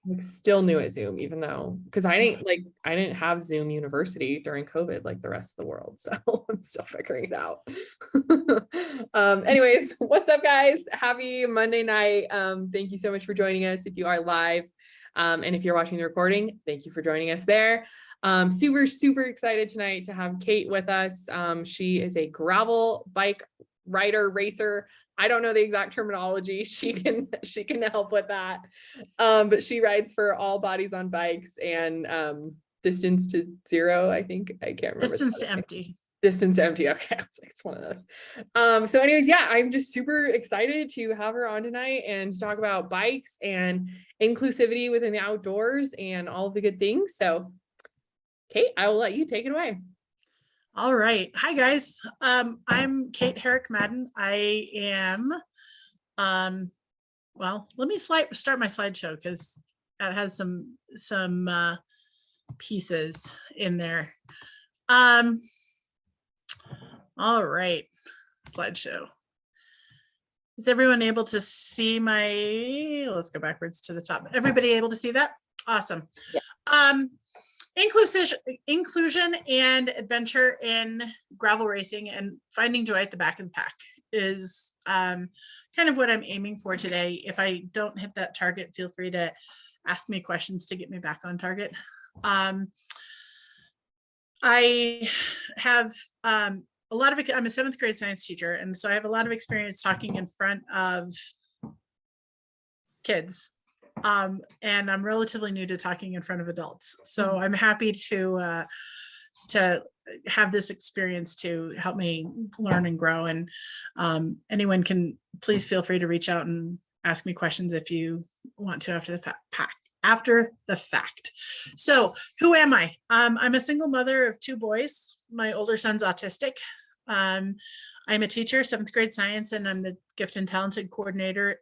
like still new at Zoom, even though, because I didn't have Zoom University during COVID like the rest of the world. So I'm still figuring it out. Anyways, what's up, guys? Happy Monday night. Thank you so much for joining us if you are live. And if you're watching the recording, thank you for joining us there. Super, super excited tonight to have Kate with us. She is a gravel bike rider, racer. I don't know the exact terminology. She can help with that. But she rides for all bodies on bikes and distance to zero, I think. I can't remember. Distance to empty. Distance to empty. Okay, it's one of those. So anyways, yeah, I'm just super excited to have her on tonight and to talk about bikes and inclusivity within the outdoors and all of the good things. So Kate, I will let you take it away. All right. Hi, guys. I'm Kate Herrick Madden. I am, well, let me start my slideshow because that has some pieces in there. All right, slideshow. Is everyone able to see my, let's go backwards to the top. Everybody able to see that? Awesome. Yeah. Inclusion and adventure in gravel racing and finding joy at the back of the pack is kind of what I'm aiming for today. If I don't hit that target, feel free to ask me questions to get me back on target. I have a lot of, I'm a 7th grade science teacher, and so I have a lot of experience talking in front of kids. And I'm relatively new to talking in front of adults. So I'm happy to have this experience to help me learn and grow. And anyone can please feel free to reach out and ask me questions if you want to after the fact. So who am I? I'm a single mother of 2 boys. My older son's autistic. I'm a teacher, 7th grade science, and I'm the gift and talented coordinator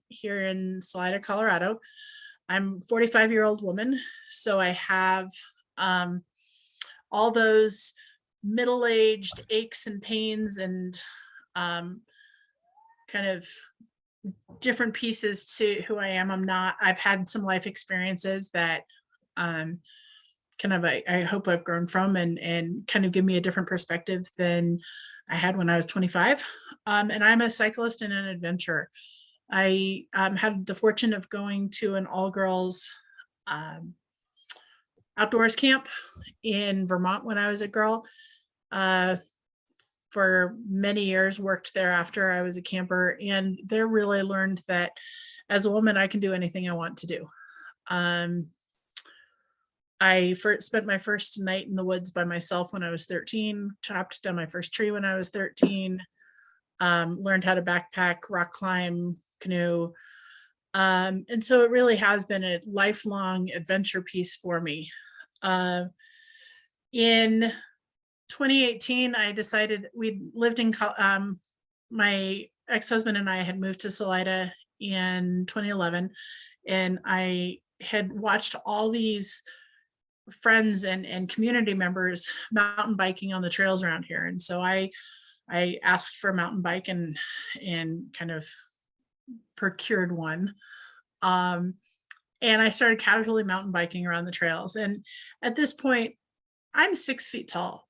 here in Salida, Colorado. I'm a 45-year-old woman, so I have all those middle-aged aches and pains and kind of different pieces to who I am. I've had some life experiences that kind of I hope I've grown from and kind of give me a different perspective than I had when I was 25. And I'm a cyclist and an adventurer. I had the fortune of going to an all-girls outdoors camp in Vermont when I was a girl. For many years, worked there after I was a camper, and there really learned that as a woman, I can do anything I want to do. I spent my first night in the woods by myself when I was 13, chopped down my first tree when I was 13, learned how to backpack, rock climb, canoe. And so it really has been a lifelong adventure piece for me. In 2018, I decided we lived in, my ex-husband and I had moved to Salida in 2011, and I had watched all these friends and community members mountain biking on the trails around here. And so I asked for a mountain bike and kind of procured one. And I started casually mountain biking around the trails. And at this point, I'm 6 feet tall.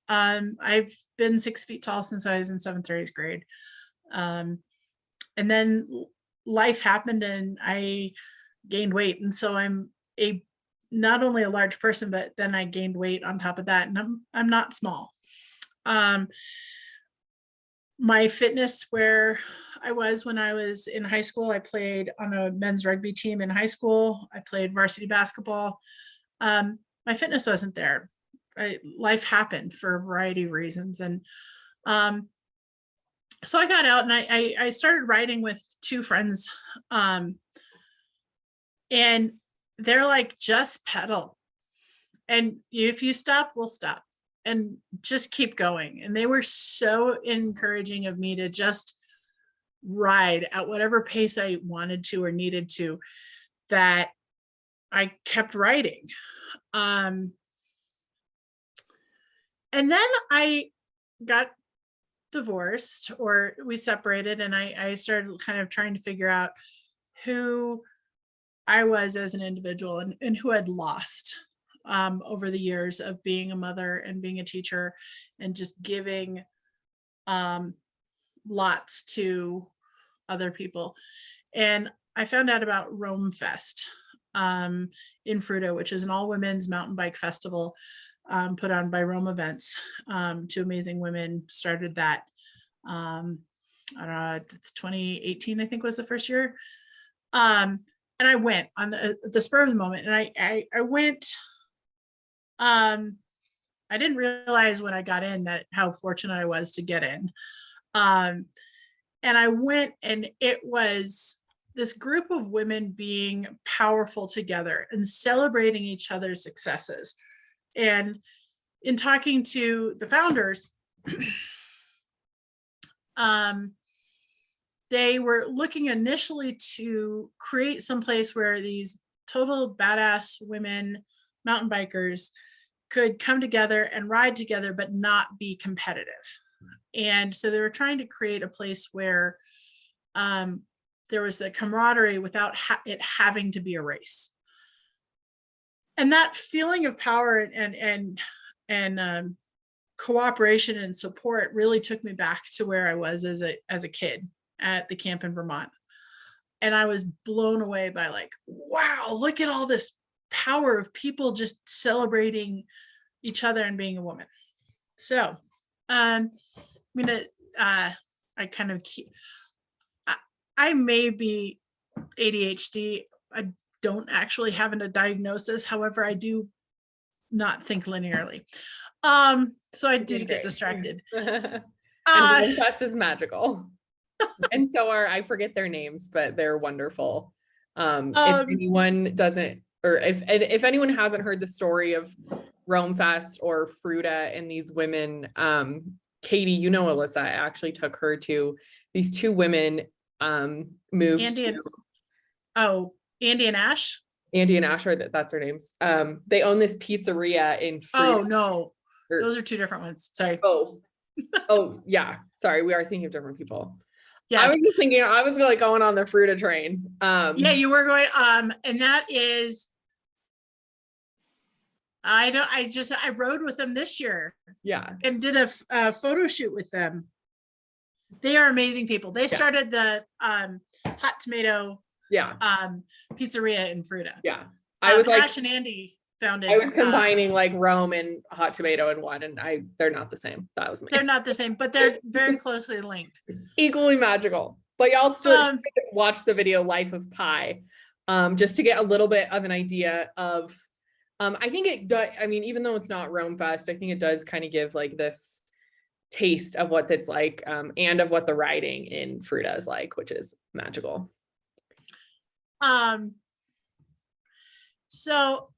I've been 6 feet tall since I was in 7th or 8th grade. And then life happened and I gained weight. And so I'm not only a large person, but then I gained weight on top of that. And I'm not small. My fitness, where I was when I was in high school, I played on a men's rugby team in high school. I played varsity basketball. My fitness wasn't there. Life happened for a variety of reasons. And so I got out and I started riding with 2 friends. And they're like, just pedal. And if you stop, we'll stop. And just keep going. And they were so encouraging of me to just ride at whatever pace I wanted to or needed to, that I kept riding. And then I got divorced, or we separated, and I started kind of trying to figure out who I was as an individual, and who had lost over the years of being a mother and being a teacher and just giving lots to other people. And I found out about Rome Fest in Fruita, which is an all women's mountain bike festival put on by Rome Events. Two amazing women started that. I don't know, 2018, I think was the first year. And I went on the spur of the moment, and I went. I didn't realize when I got in that how fortunate I was to get in. And I went, and it was this group of women being powerful together and celebrating each other's successes. And in talking to the founders, they were looking initially to create some place where these total badass women, mountain bikers, could come together and ride together, but not be competitive. And so they were trying to create a place where there was a camaraderie without it having to be a race. And that feeling of power and cooperation and support really took me back to where I was as a kid at the camp in Vermont. And I was blown away by like, wow, look at all this power of people just celebrating each other and being a woman. So I'm gonna I may be ADHD. I don't actually have a diagnosis. However, I do not think linearly. So I did get distracted. And Rome Fest is magical. And so I forget their names, but they're wonderful. If anyone doesn't, or if anyone hasn't heard the story of Rome Fest or Fruita and these women, Katie, you know Alyssa, I actually took her to these two women moved Andy and Ash. Andy and Ash, that's their names. They own this pizzeria in Fruita. Oh no, those are two different ones. Sorry. Oh yeah, sorry, we are thinking of different people. Yes. I was just thinking I was like going on the Fruita train. Yeah, you were going, and that is, I rode with them this year. Yeah. And did a photo shoot with them. They are amazing people. They started the hot tomato pizzeria in Fruita. Yeah. I was like, Ash and Andy founded. I was combining like Rome and hot tomato in one, and they're not the same. That was me. They're not the same, but they're very closely linked. Equally magical. But y'all still watch the video Life of Pi, just to get a little bit of an idea of, I think it does, I mean, even though it's not Rome Fest, I think it does kind of give like this taste of what it's like, and of what the riding in Fruita is like, which is magical. So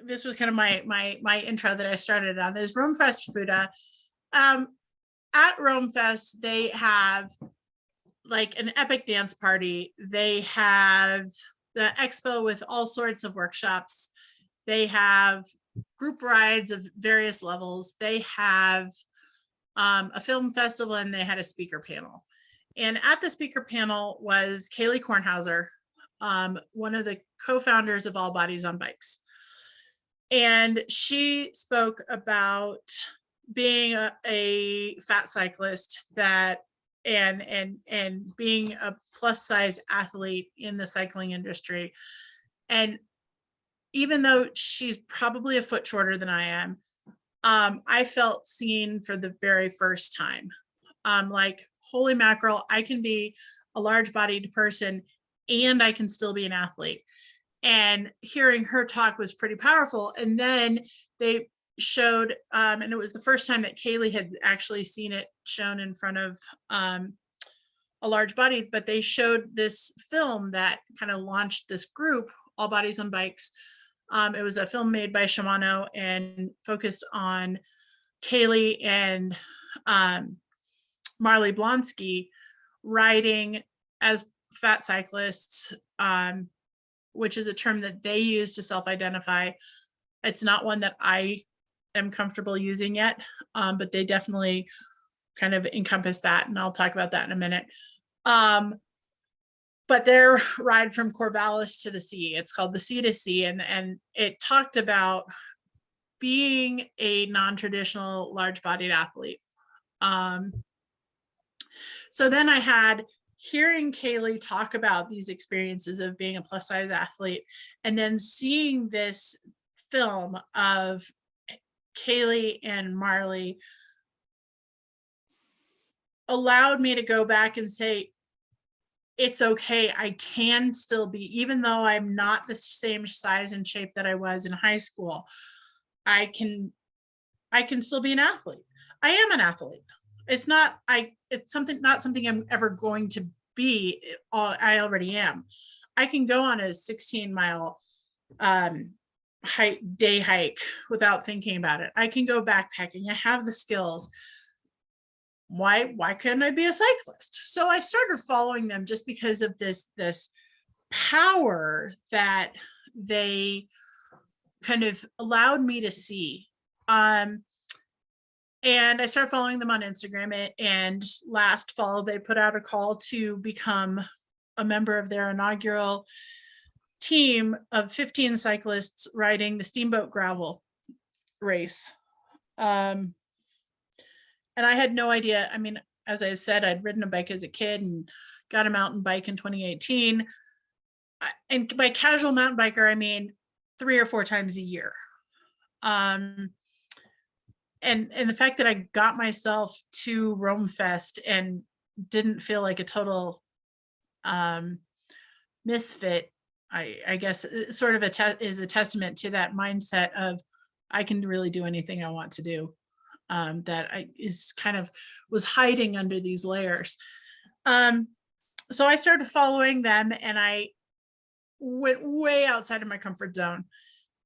this was kind of my intro that I started on is Rome Fest Fruita. At Rome Fest, they have like an epic dance party. They have the expo with all sorts of workshops. They have group rides of various levels. They have a film festival, and they had a speaker panel. And at the speaker panel was Kaylee Kornhauser, one of the co-founders of All Bodies on Bikes. And she spoke about being a fat cyclist that and being a plus size athlete in the cycling industry. And even though she's probably a foot shorter than I am, I felt seen for the very first time. Like, holy mackerel, I can be a large bodied person and I can still be an athlete. And hearing her talk was pretty powerful. And then they showed, and it was the first time that Kaylee had actually seen it shown in front of a large body, but they showed this film that kind of launched this group, All Bodies on Bikes. It was a film made by Shimano and focused on Kaylee and Marley Blonsky riding as fat cyclists, which is a term that they use to self-identify. It's not one that I am comfortable using yet, but they definitely kind of encompass that, and I'll talk about that in a minute. but their ride from Corvallis to the sea, it's called the Sea to Sea. And it talked about being a non-traditional large bodied athlete. So then I had hearing Kaylee talk about these experiences of being a plus size athlete, and then seeing this film of Kaylee and Marley allowed me to go back and say, it's okay. I can still be, even though I'm not the same size and shape that I was in high school, I can still be an athlete. I am an athlete. It's not something I'm ever going to be. I already am. I can go on a 16-mile day hike without thinking about it. I can go backpacking. I have the skills. Why couldn't I be a cyclist? So I started following them just because of this power that they kind of allowed me to see. And I started following them on Instagram, and last fall they put out a call to become a member of their inaugural team of 15 cyclists riding the Steamboat Gravel race. And I had no idea. I mean, as I said, I'd ridden a bike as a kid and got a mountain bike in 2018. And by casual mountain biker, I mean 3 or 4 times a year. And the fact that I got myself to Rome Fest and didn't feel like a total misfit, I guess sort of is a testament to that mindset of I can really do anything I want to do. That was hiding under these layers. So I started following them, and I went way outside of my comfort zone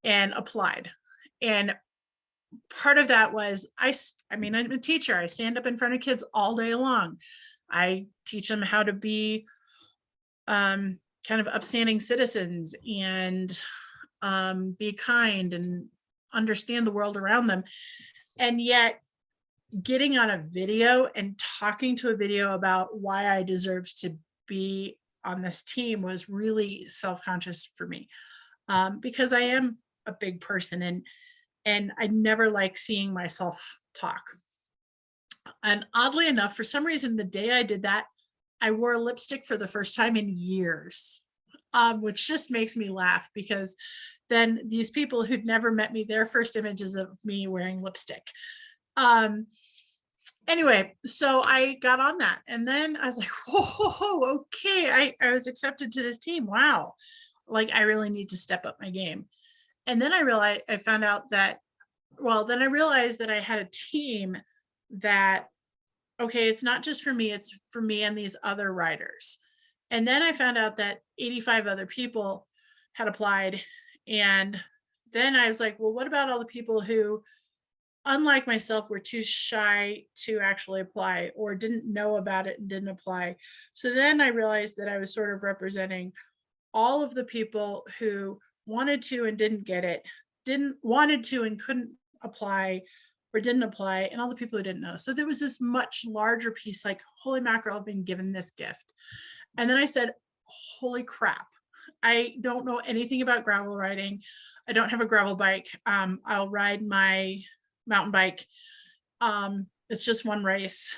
and applied. And part of that was, I mean, I'm a teacher. I stand up in front of kids all day long. I teach them how to be kind of upstanding citizens and be kind and understand the world around them. And yet getting on a video and talking to a video about why I deserved to be on this team was really self-conscious for me, because I am a big person, and I never like seeing myself talk. And oddly enough, for some reason, the day I did that, I wore lipstick for the first time in years, which just makes me laugh, because then these people who'd never met me, their first images of me wearing lipstick. Anyway, so I got on that, and then I was like, whoa, okay, I was accepted to this team. Wow, like I really need to step up my game. And then I realized I realized that I had a team that, okay, it's not just for me, it's for me and these other riders. And then I found out that 85 other people had applied. And then I was like, well, what about all the people who, unlike myself, were too shy to actually apply or didn't know about it and didn't apply? So then I realized that I was sort of representing all of the people who wanted to and didn't get it, wanted to and couldn't apply or didn't apply, and all the people who didn't know. So there was this much larger piece, like, holy mackerel, I've been given this gift. And then I said, holy crap, I don't know anything about gravel riding. I don't have a gravel bike. I'll ride my mountain bike. It's just one race.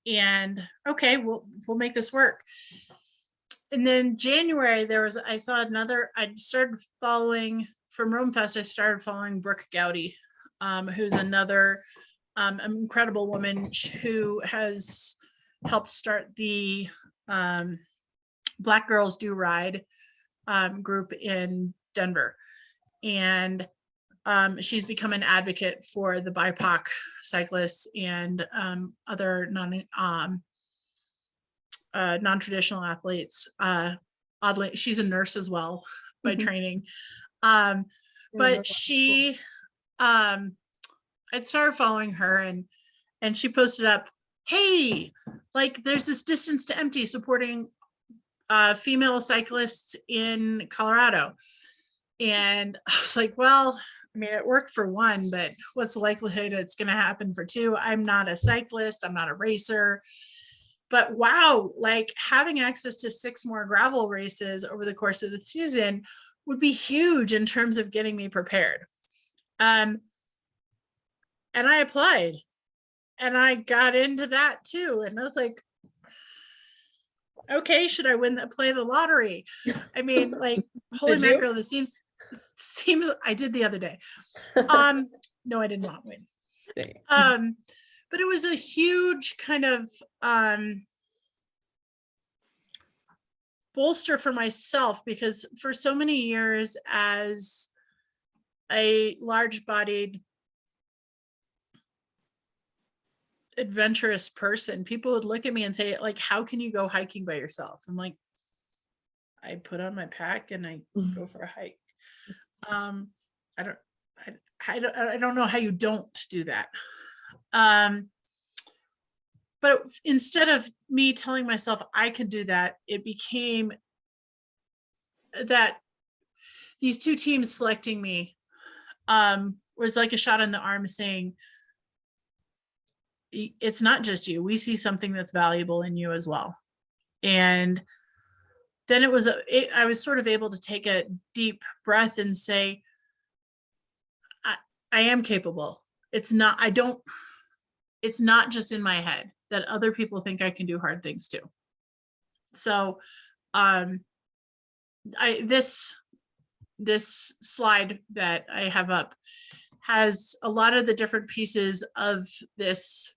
And okay, we'll make this work. And then January, I started following from Rome Fest. I started following Brooke Gowdy, who's another incredible woman who has helped start the Black Girls Do Ride group in Denver. And she's become an advocate for the BIPOC cyclists and other non-traditional athletes. Oddly, she's a nurse as well by training. But she, I'd started following her, and she posted up, hey, like, there's this Distance to Empty supporting female cyclists in Colorado. And I was like, well, I mean, it worked for one, but what's the likelihood it's going to happen for two? I'm not a cyclist. I'm not a racer. but wow, like having access to 6 more gravel races over the course of the season would be huge in terms of getting me prepared. And I applied and I got into that too. And I was like, okay, should I play the lottery? I mean, like, holy mackerel, this seems, I did the other day. No, I did not win. But it was a huge kind of bolster for myself, because for so many years as a large-bodied adventurous person, people would look at me and say, like, how can you go hiking by yourself? I'm like, I put on my pack and I go for a hike. I don't know how you don't do that. But instead of me telling myself I could do that, it became that these 2 teams selecting me was like a shot in the arm saying, it's not just you. We see something that's valuable in you as well. And then I was sort of able to take a deep breath and say, I am capable. It's not just in my head, that other people think I can do hard things too. So this slide that I have up has a lot of the different pieces of this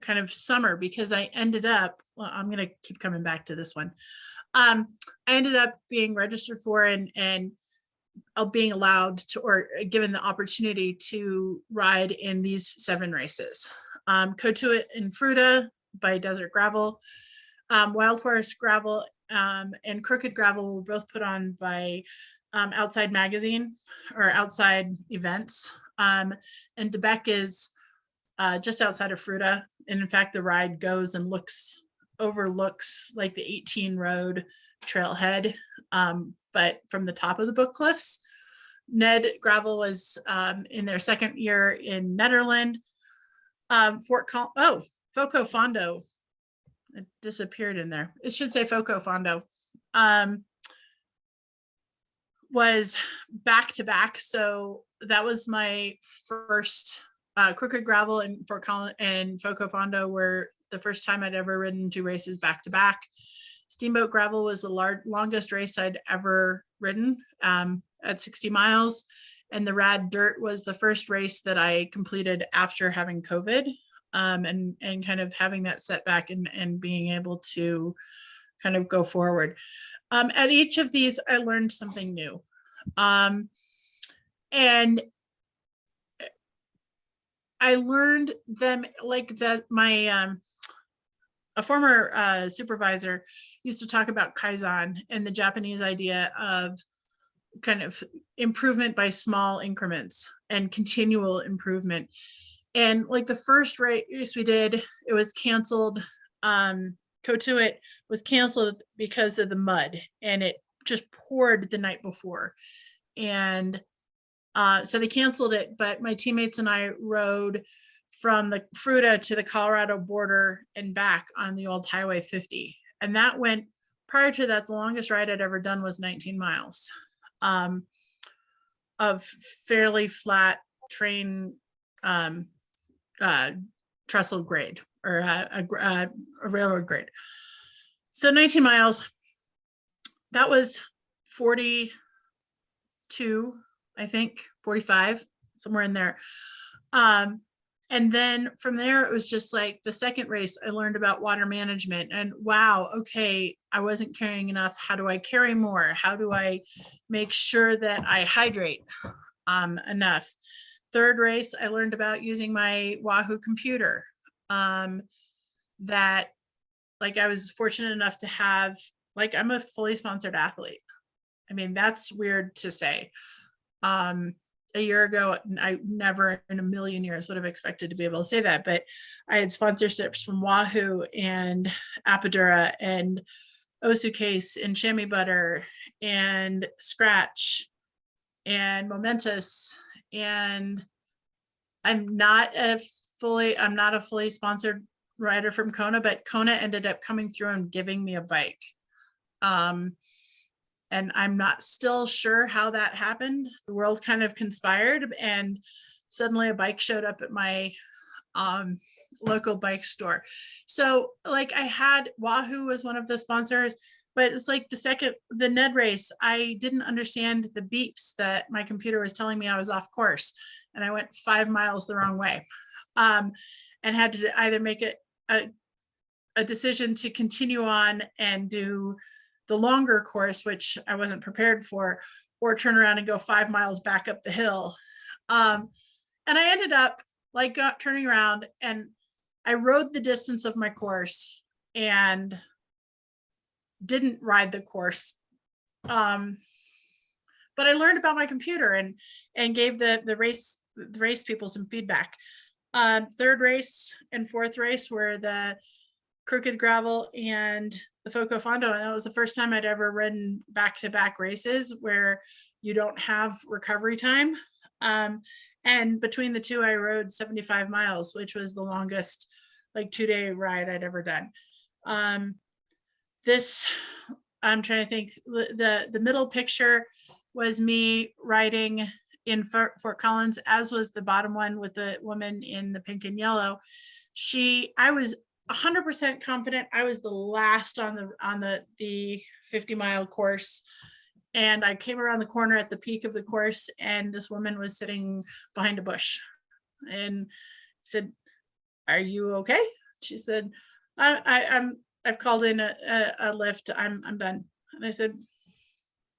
kind of summer, because I ended up, well, I'm going to keep coming back to this one. I ended up being registered for and being allowed to, or given the opportunity to ride in these 7 races. Cotuit and Fruta by Desert Gravel, Wild Horse Gravel, and Crooked Gravel were both put on by Outside Magazine or Outside Events. And DeBeck is just outside of Fruta. And in fact, the ride goes and overlooks like the 18 road trailhead, but from the top of the Book Cliffs. Ned Gravel was in their 2nd year in Netherlands. Foco Fondo, it disappeared in there. It should say Foco Fondo. Was back to back, so that was my first. Crooked Gravel and Foco Fondo were the first time I'd ever ridden 2 races back to back. Steamboat Gravel was the longest race I'd ever ridden at 60 miles. And the Rad Dirt was the first race that I completed after having COVID, and kind of having that setback and being able to kind of go forward. At each of these, I learned something new. And I learned them like that. A former supervisor used to talk about Kaizen and the Japanese idea of kind of improvement by small increments and continual improvement. And like the first race we did, it was canceled. Cotuit was canceled because of the mud, and it just poured the night before. And so they canceled it, but my teammates and I rode from the Fruta to the Colorado border and back on the old Highway 50. And that went, prior to that, the longest ride I'd ever done was 19 miles of fairly flat train trestle grade, or a railroad grade. So 19 miles, that was 42, I think, 45, somewhere in there. And then from there, it was just like the second race, I learned about water management, and wow, okay, I wasn't carrying enough. How do I carry more? How do I make sure that I hydrate enough? Third race, I learned about using my Wahoo computer, that like I was fortunate enough to have, like, I'm a fully sponsored athlete. I mean, that's weird to say. A year ago, I never in a million years would have expected to be able to say that, but I had sponsorships from Wahoo and Apidura and Osu Case and Chamois Butter and Scratch and Momentous. And I'm not a fully sponsored rider from Kona, but Kona ended up coming through and giving me a bike. And I'm not still sure how that happened. The world kind of conspired, and suddenly a bike showed up at my local bike store. So like I had Wahoo was one of the sponsors, but it's like the Ned race, I didn't understand the beeps that my computer was telling me I was off course, and I went 5 miles the wrong way, and had to either make a decision to continue on and do the longer course, which I wasn't prepared for, or turn around and go 5 miles back up the hill. And I ended up like turning around, and I rode the distance of my course and didn't ride the course. But I learned about my computer and gave the race people some feedback. Third race and fourth race were the Crooked Gravel and the Foco Fondo, and that was the first time I'd ever ridden back-to-back races where you don't have recovery time. And between the two, I rode 75 miles, which was the longest like 2-day ride I'd ever done. This, I'm trying to think, the middle picture was me riding in Fort Collins, as was the bottom one with the woman in the pink and yellow. I was 100% confident I was the last on the 50-mile course, and I came around the corner at the peak of the course, and this woman was sitting behind a bush and said, "Are you okay?" She said, I've called in a lift. I'm done." And I said,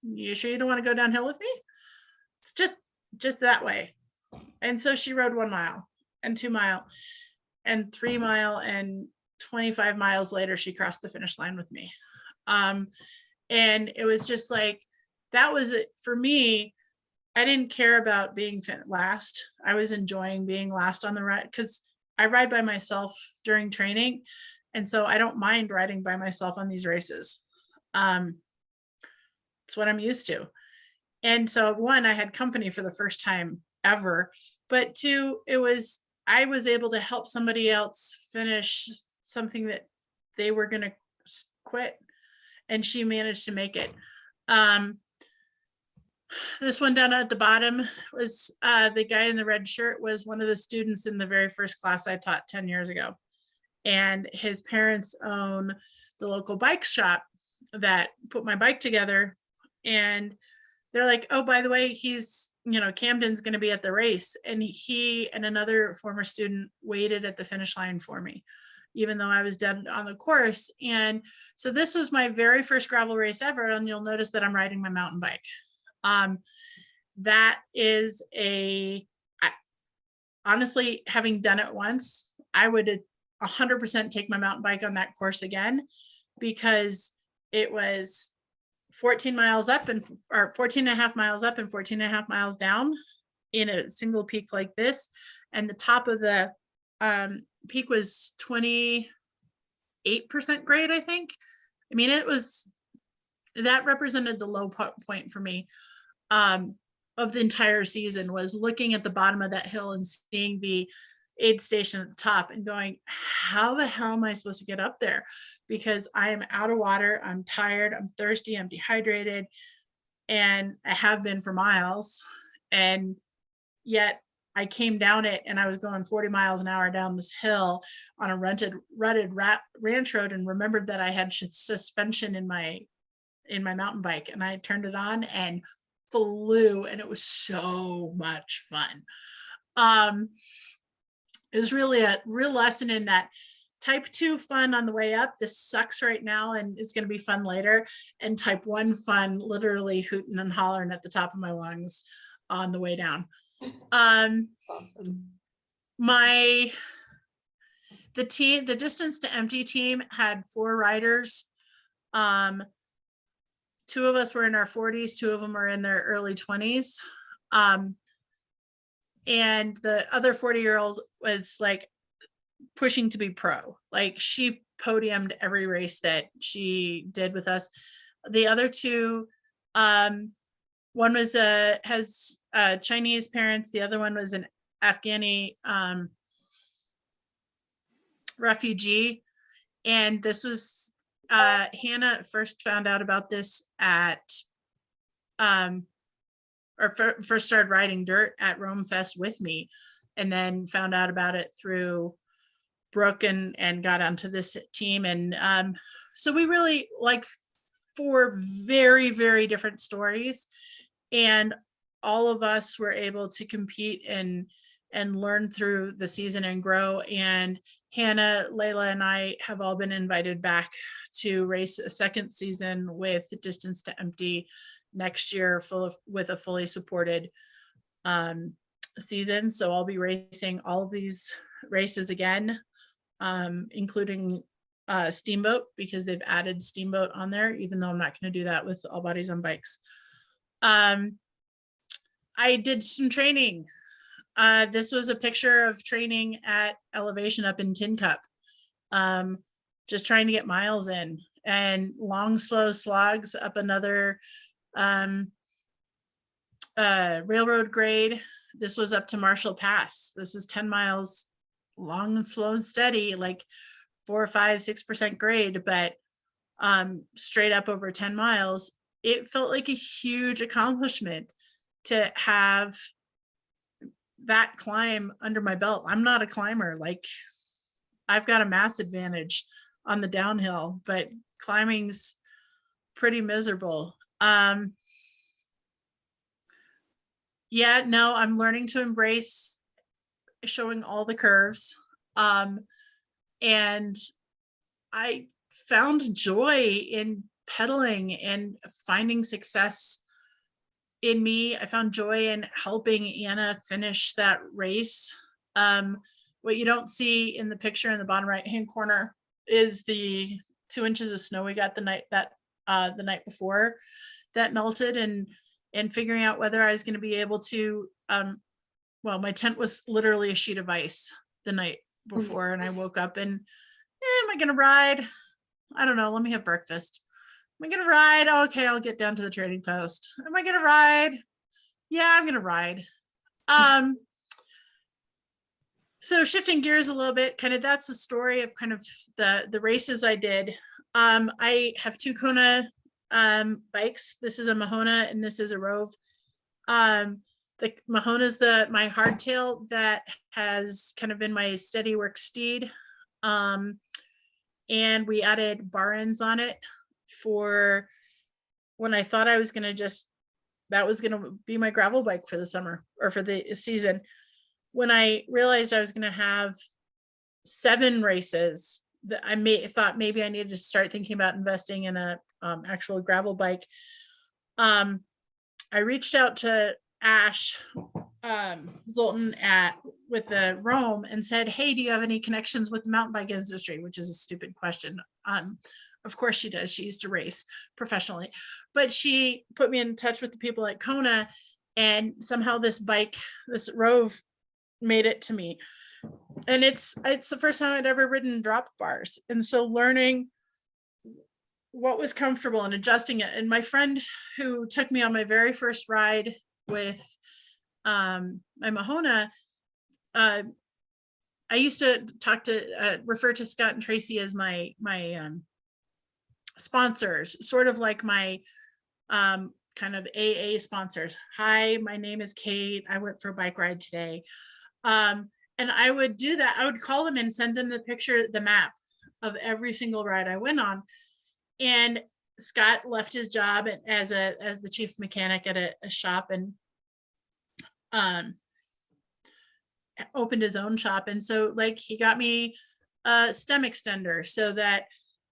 "You sure you don't want to go downhill with me? It's just that way." And so she rode 1 mile and 2 mile and 3 mile, and 25 miles later, she crossed the finish line with me. And it was just like, that was it for me. I didn't care about being last. I was enjoying being last on the ride because I ride by myself during training. And so I don't mind riding by myself on these races. It's what I'm used to. And so one, I had company for the first time ever, but two, I was able to help somebody else finish something that they were going to quit, and she managed to make it. This one down at the bottom was the guy in the red shirt was one of the students in the very first class I taught 10 years ago. And his parents own the local bike shop that put my bike together. And they're like, "Oh, by the way, Camden's going to be at the race." And he and another former student waited at the finish line for me, even though I was dead on the course. And so this was my very first gravel race ever. And you'll notice that I'm riding my mountain bike. That is honestly, having done it once, I would 100% take my mountain bike on that course again, because it was 14 miles up or 14 and a half miles up and 14 and a half miles down in a single peak like this. And the top of the peak was 28% grade, I think. I mean, that represented the low point for me of the entire season, was looking at the bottom of that hill and seeing the aid station at the top and going, how the hell am I supposed to get up there? Because I am out of water, I'm tired, I'm thirsty, I'm dehydrated, and I have been for miles. And yet I came down it and I was going 40 miles an hour down this hill on a rutted ranch road, and remembered that I had suspension in my mountain bike, and I turned it on and flew, and it was so much fun. It was really a real lesson in that type 2 fun on the way up. This sucks right now and it's going to be fun later. And type 1 fun, literally hooting and hollering at the top of my lungs on the way down. Awesome. The distance to empty team had 4 riders. 2 of us were in our 40s, 2 of them are in their early 20s. And the other 40-year-old was like pushing to be pro. Like, she podiumed every race that she did with us. The other 2, one was has Chinese parents. The other one was an Afghani refugee. And this was, Hannah first found out about this at, first started riding dirt at Rome Fest with me, and then found out about it through Brooke and got onto this team. And so we really like 4 very, very different stories, and all of us were able to compete and learn through the season and grow. And Hannah, Layla, and I have all been invited back to race a second season with Distance to Empty next year, with a fully supported season. So I'll be racing all of these races again, including Steamboat, because they've added Steamboat on there, even though I'm not going to do that with All Bodies on Bikes. I did some training. This was a picture of training at elevation up in Tin Cup. Just trying to get miles in, and long, slow slogs up another railroad grade. This was up to Marshall Pass. This is 10 miles long and slow and steady, like 4, 5, 6% grade, but straight up over 10 miles. It felt like a huge accomplishment to have that climb under my belt. I'm not a climber. Like, I've got a mass advantage on the downhill, but climbing's pretty miserable. Yeah, no, I'm learning to embrace showing all the curves. And I found joy in pedaling and finding success in me. I found joy in helping Anna finish that race. What you don't see in the picture in the bottom right hand corner is the 2 inches of snow we got the night before that melted, and figuring out whether I was going to be able to, well, my tent was literally a sheet of ice the night before, and I woke up and, am I going to ride? I don't know. Let me have breakfast. Am I going to ride? Oh, okay, I'll get down to the trading post. Am I going to ride? Yeah, I'm going to ride. So shifting gears a little bit, kind of that's the story of kind of the races I did. I have 2 Kona bikes. This is a Mahona and this is a Rove. The Mahona is my hardtail that has kind of been my steady work steed. And we added bar ends on it for when I thought I was going to that was going to be my gravel bike for the summer or for the season. When I realized I was going to have 7 races, that I thought maybe I needed to start thinking about investing in a actual gravel bike. I reached out to Ash Zoltan with the Rome and said, hey, do you have any connections with the mountain bike industry? Which is a stupid question. Of course she does. She used to race professionally, but she put me in touch with the people at Kona, and somehow this bike, this Rove, made it to me. And it's the first time I'd ever ridden drop bars. And so learning what was comfortable and adjusting it. And my friend who took me on my very first ride with my Mahona, I used to refer to Scott and Tracy as my sponsors, sort of like my kind of AA sponsors. Hi, my name is Kate. I went for a bike ride today. And I would do that. I would call them and send them the map of every single ride I went on. And Scott left his job as the chief mechanic at a shop and opened his own shop. And so like he got me a stem extender so that,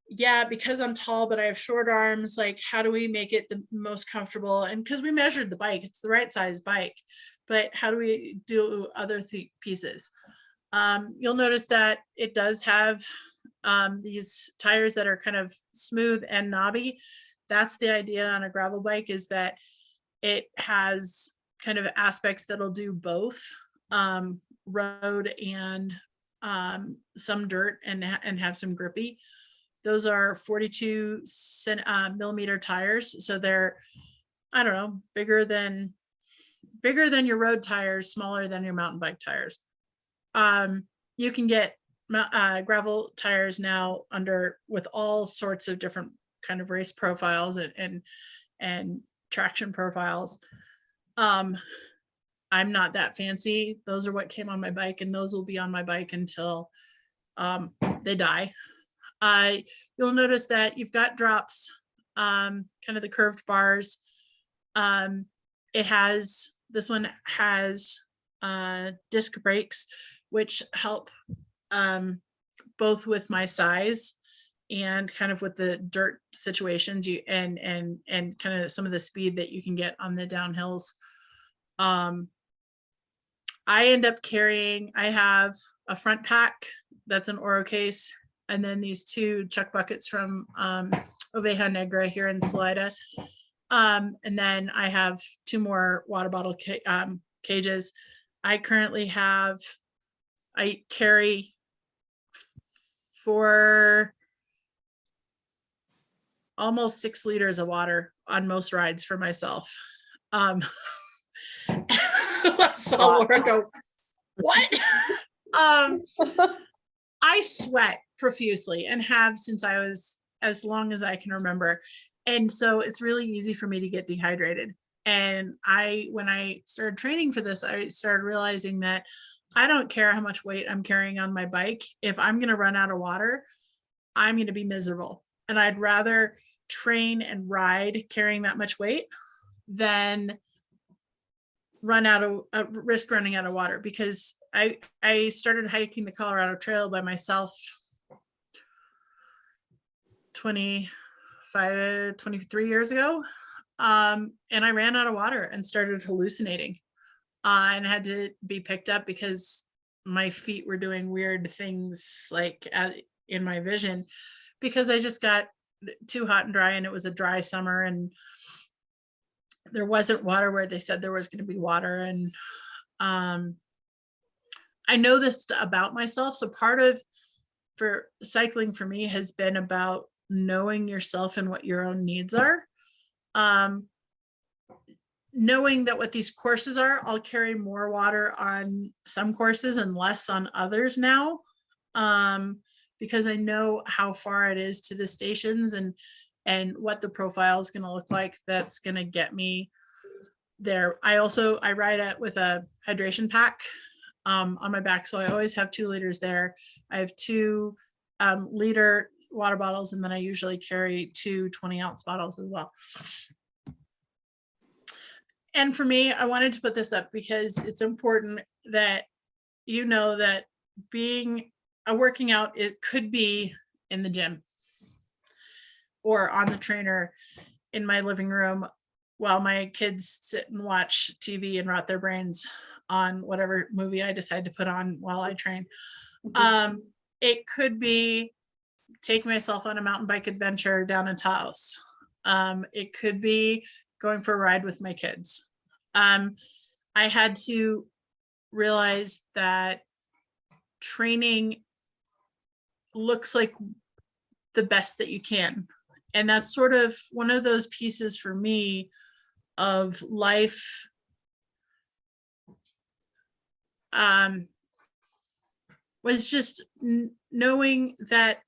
yeah, because I'm tall, but I have short arms, like how do we make it the most comfortable? And because we measured the bike, it's the right size bike, but how do we do other pieces? You'll notice that it does have these tires that are kind of smooth and knobby. That's the idea on a gravel bike, is that it has kind of aspects that'll do both road and some dirt and have some grippy. Those are 42 millimeter tires. So they're, I don't know, bigger than your road tires, smaller than your mountain bike tires. You can get gravel tires now with all sorts of different kind of race profiles and traction profiles. I'm not that fancy. Those are what came on my bike, and those will be on my bike until they die. You'll notice that you've got drops, kind of the curved bars. This one has disc brakes, which help both with my size and kind of with the dirt situations and kind of some of the speed that you can get on the downhills. I end up carrying, I have a front pack that's an Oro case, and then these 2 chuck buckets from Oveja Negra here in Salida. And then I have 2 more water bottle cages. I carry for almost 6 liters of water on most rides for myself. I saw Laura go, what? I sweat profusely and have since I was as long as I can remember. And so it's really easy for me to get dehydrated. And when I started training for this, I started realizing that I don't care how much weight I'm carrying on my bike. If I'm going to run out of water, I'm going to be miserable. And I'd rather train and ride carrying that much weight than risk running out of water, because I started hiking the Colorado Trail by myself 23 years ago. And I ran out of water and started hallucinating and had to be picked up because my feet were doing weird things like in my vision, because I just got too hot and dry, and it was a dry summer and there wasn't water where they said there was going to be water. And I know this about myself. So part of for cycling for me has been about knowing yourself and what your own needs are. Knowing that what these courses are, I'll carry more water on some courses and less on others now, because I know how far it is to the stations and what the profile is going to look like that's going to get me there. I ride with a hydration pack on my back, so I always have 2 liters there. I have 2 liter water bottles, and then I usually carry 2 20-ounce bottles as well. And for me, I wanted to put this up because it's important that you know that working out, it could be in the gym or on the trainer in my living room while my kids sit and watch TV and rot their brains on whatever movie I decide to put on while I train. It could be take myself on a mountain bike adventure down in Taos. It could be going for a ride with my kids. I had to realize that training looks like the best that you can. And that's sort of one of those pieces for me of life. Was just knowing that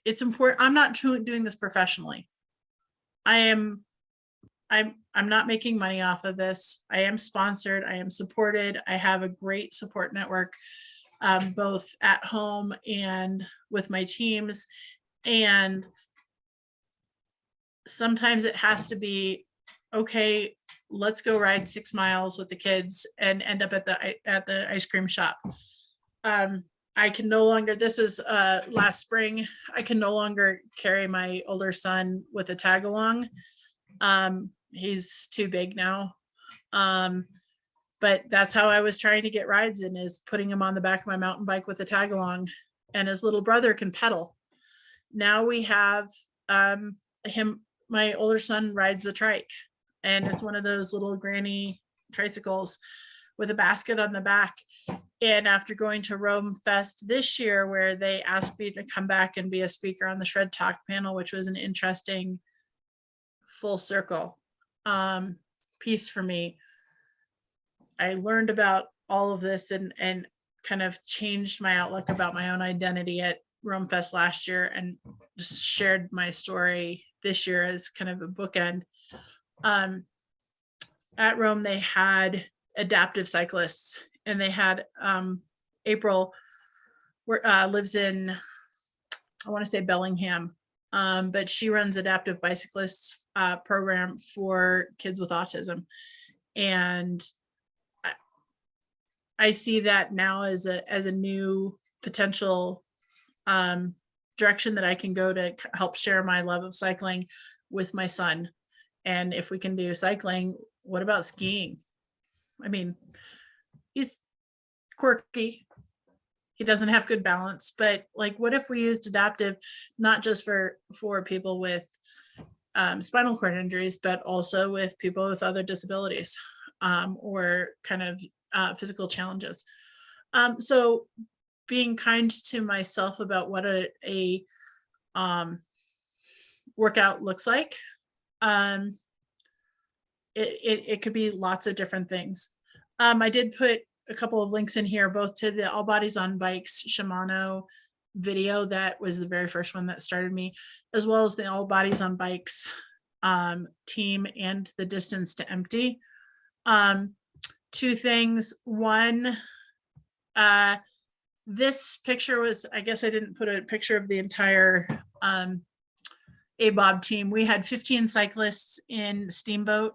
it's important. I'm not doing this professionally. I'm not making money off of this. I am sponsored. I am supported. I have a great support network, both at home and with my teams. And sometimes it has to be, okay, let's go ride 6 miles with the kids and end up at the ice cream shop. I can no longer, this was last spring, I can no longer carry my older son with a tag along. He's too big now. But that's how I was trying to get rides in, is putting him on the back of my mountain bike with a tag along, and his little brother can pedal. Now we have my older son rides a trike, and it's one of those little granny tricycles with a basket on the back. And after going to Rome Fest this year, where they asked me to come back and be a speaker on the Shred Talk panel, which was an interesting full circle piece for me, I learned about all of this and kind of changed my outlook about my own identity at Rome Fest last year, and just shared my story this year as kind of a bookend. At Rome, they had adaptive cyclists, and they had April lives in, I want to say Bellingham, but she runs adaptive bicyclists program for kids with autism. And I see that now as a new potential direction that I can go to help share my love of cycling with my son. And if we can do cycling, what about skiing? I mean, he's quirky. He doesn't have good balance, but like, what if we used adaptive, not just for people with spinal cord injuries, but also with people with other disabilities or kind of physical challenges. So being kind to myself about what a workout looks like. It could be lots of different things. I did put a couple of links in here, both to the All Bodies on Bikes Shimano video. That was the very first one that started me, as well as the All Bodies on Bikes team and the Distance to Empty. Two things. One, this picture was, I guess I didn't put a picture of the entire ABOB team. We had 15 cyclists in Steamboat,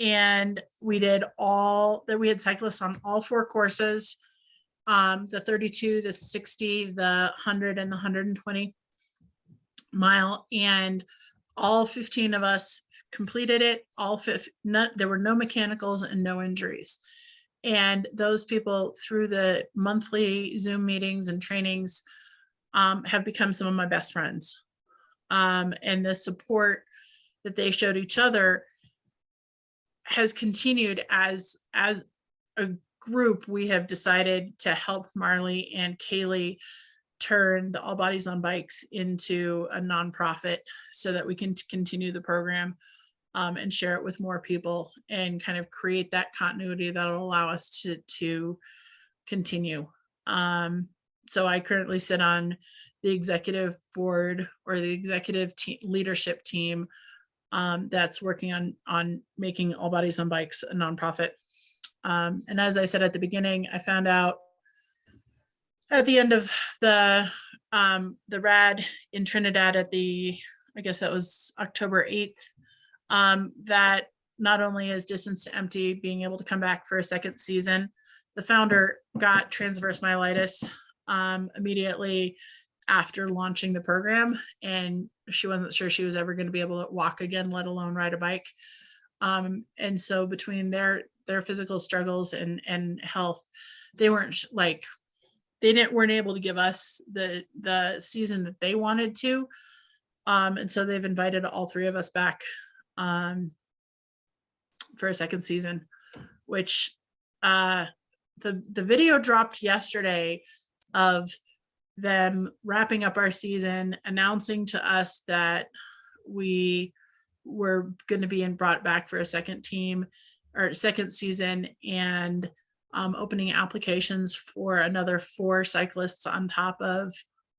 and we had cyclists on all 4 courses, the 32, the 60, the 100, and the 120 mile. And all 15 of us completed it. There were no mechanicals and no injuries. And those people, through the monthly Zoom meetings and trainings, have become some of my best friends. And the support that they showed each other has continued. As a group, we have decided to help Marley and Kaylee turn the All Bodies on Bikes into a nonprofit so that we can continue the program and share it with more people and kind of create that continuity that will allow us to continue. So I currently sit on the executive board, or the executive leadership team that's working on making All Bodies on Bikes a nonprofit. And as I said at the beginning, I found out at the end of the RAD in Trinidad I guess that was October 8th, that not only is Distance to Empty being able to come back for a second season, the founder got transverse myelitis immediately after launching the program, and she wasn't sure she was ever going to be able to walk again, let alone ride a bike. And so between their physical struggles and health, they weren't able to give us the season that they wanted to. And so they've invited all 3 of us back for a second season, which the video dropped yesterday of them wrapping up our season, announcing to us that we were going to be brought back for a second team or second season, and opening applications for another 4 cyclists on top of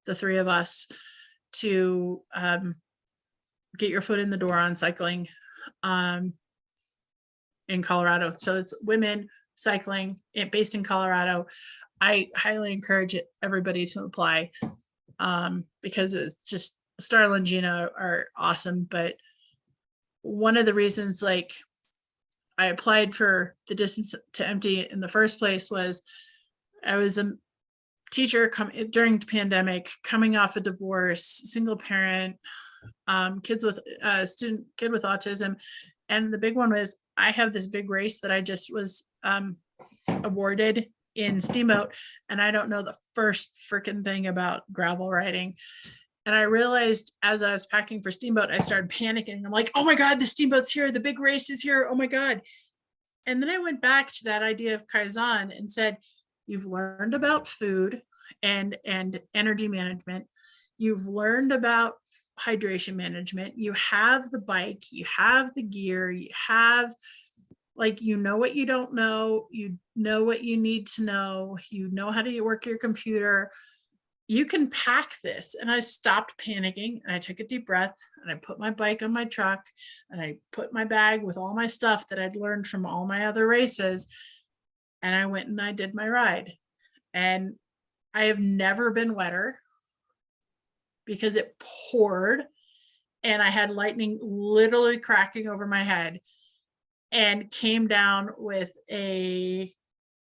the 3 of us to get your foot in the door on cycling in Colorado. So it's women cycling based in Colorado. I highly encourage everybody to apply because it's just Starla and Gina are awesome. But one of the reasons I applied for the Distance to Empty in the first place was I was a teacher during the pandemic, coming off a divorce, single parent, kid with autism. And the big one was I have this big race that I just was awarded in Steamboat, and I don't know the first freaking thing about gravel riding. And I realized as I was packing for Steamboat, I started panicking. I'm like, oh my God, the Steamboat's here. The big race is here. Oh my God. And then I went back to that idea of Kaizen and said, you've learned about food and energy management. You've learned about hydration management. You have the bike, you have the gear, you have Like, you know what you don't know, you know what you need to know, you know how to work your computer. You can pack this. And I stopped panicking and I took a deep breath and I put my bike on my truck and I put my bag with all my stuff that I'd learned from all my other races. And I went and I did my ride. And I have never been wetter because it poured and I had lightning literally cracking over my head, and came down with a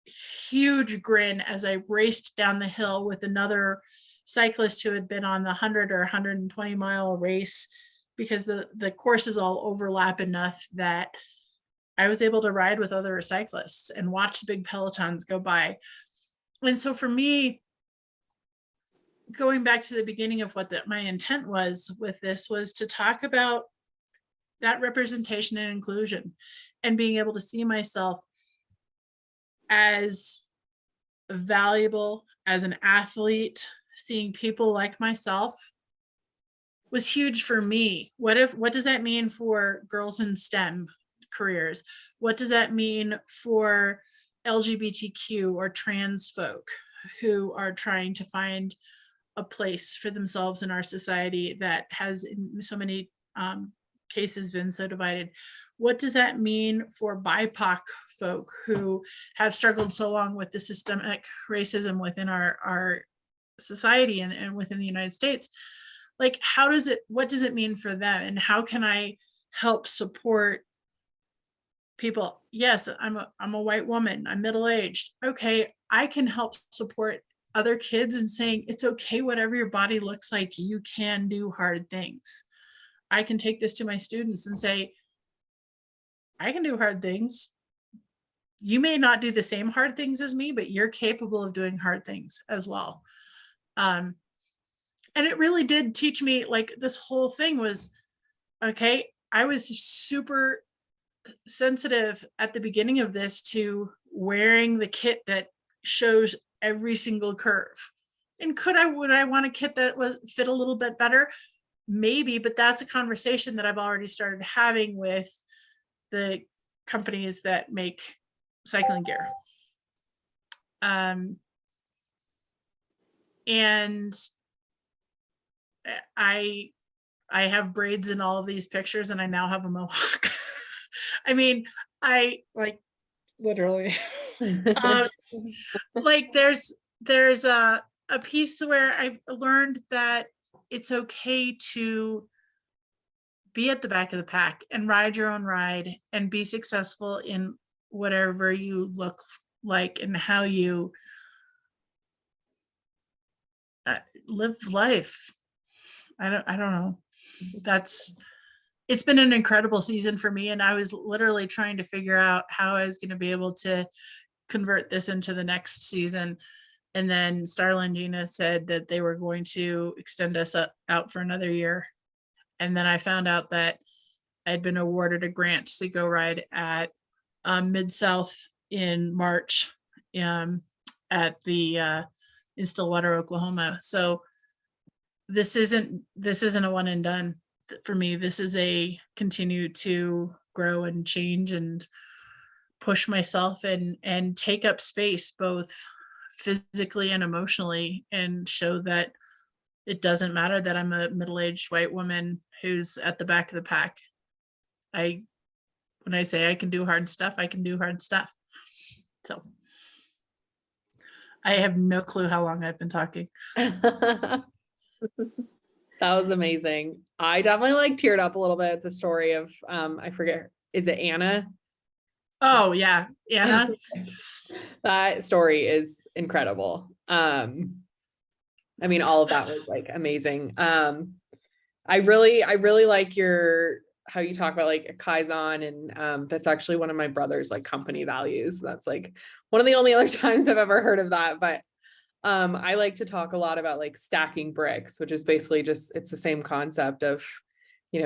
huge grin as I raced down the hill with another cyclist who had been on the 100 or 120 mile race, because the courses all overlap enough that I was able to ride with other cyclists and watch the big pelotons go by. And so for me, going back to the beginning of what my intent was with this was to talk about that representation and inclusion, and being able to see myself as valuable as an athlete, seeing people like myself was huge for me. What does that mean for girls in STEM careers? What does that mean for LGBTQ or trans folk who are trying to find a place for themselves in our society that has in so many cases been so divided? What does that mean for BIPOC folk who have struggled so long with the systemic racism within our society and within the United States? Like, what does it mean for them? And how can I help support people? Yes, I'm a white woman, I'm middle-aged. Okay, I can help support other kids in saying it's okay, whatever your body looks like, you can do hard things. I can take this to my students and say, I can do hard things. You may not do the same hard things as me, but you're capable of doing hard things as well. And it really did teach me, like, this whole thing was, okay, I was super sensitive at the beginning of this to wearing the kit that shows every single curve. And would I want a kit that would fit a little bit better? Maybe, but that's a conversation that I've already started having with the companies that make cycling gear. And I have braids in all of these pictures, and I now have a mohawk. I mean, I like literally like there's a piece where I've learned that it's okay to be at the back of the pack and ride your own ride and be successful in whatever you look like and how you live life. I don't know. It's been an incredible season for me, and I was literally trying to figure out how I was going to be able to convert this into the next season. And then Starla and Gina said that they were going to extend us out for another year. And then I found out that I'd been awarded a grant to go ride at Mid-South in March at the in Stillwater, Oklahoma. So this isn't a one and done for me. This is a continue to grow and change and push myself and take up space, both physically and emotionally, and show that it doesn't matter that I'm a middle-aged white woman who's at the back of the pack. When I say I can do hard stuff, I can do hard stuff. So I have no clue how long I've been talking. That was amazing. I definitely like teared up a little bit at the story of, I forget, is it Anna? Oh yeah, Anna. That story is incredible. I mean, all of that was like amazing. I really like how you talk about like Kaizen, and that's actually one of my brother's like company values. That's like one of the only other times I've ever heard of that. But I like to talk a lot about like stacking bricks, which is basically just, it's the same concept of,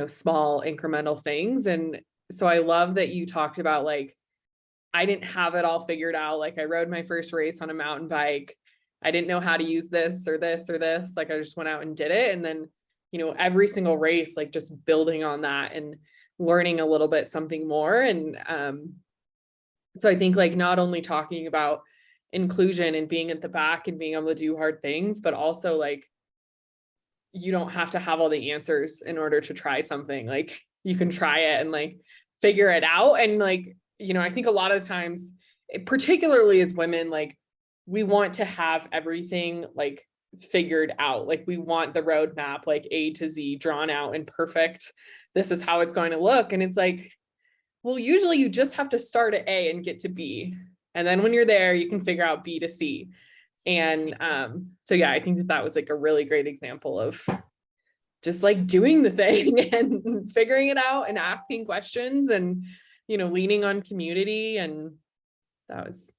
small incremental things. And so I love that you talked about like, I didn't have it all figured out. Like I rode my first race on a mountain bike. I didn't know how to use this or this or this. Like I just went out and did it. And then, every single race, like just building on that and learning a little bit something more. And So I think like not only talking about inclusion and being at the back and being able to do hard things, but also like you don't have to have all the answers in order to try something. Like you can try it and like figure it out. And like, you know, I think a lot of times, particularly as women, like we want to have everything like figured out. Like we want the roadmap, like A to Z drawn out and perfect. This is how it's going to look. And it's like, well, usually you just have to start at A and get to B. And then when you're there, you can figure out B to C. And so yeah, I think that that was like a really great example of just like doing the thing and figuring it out and asking questions and, you know, leaning on community. And that was,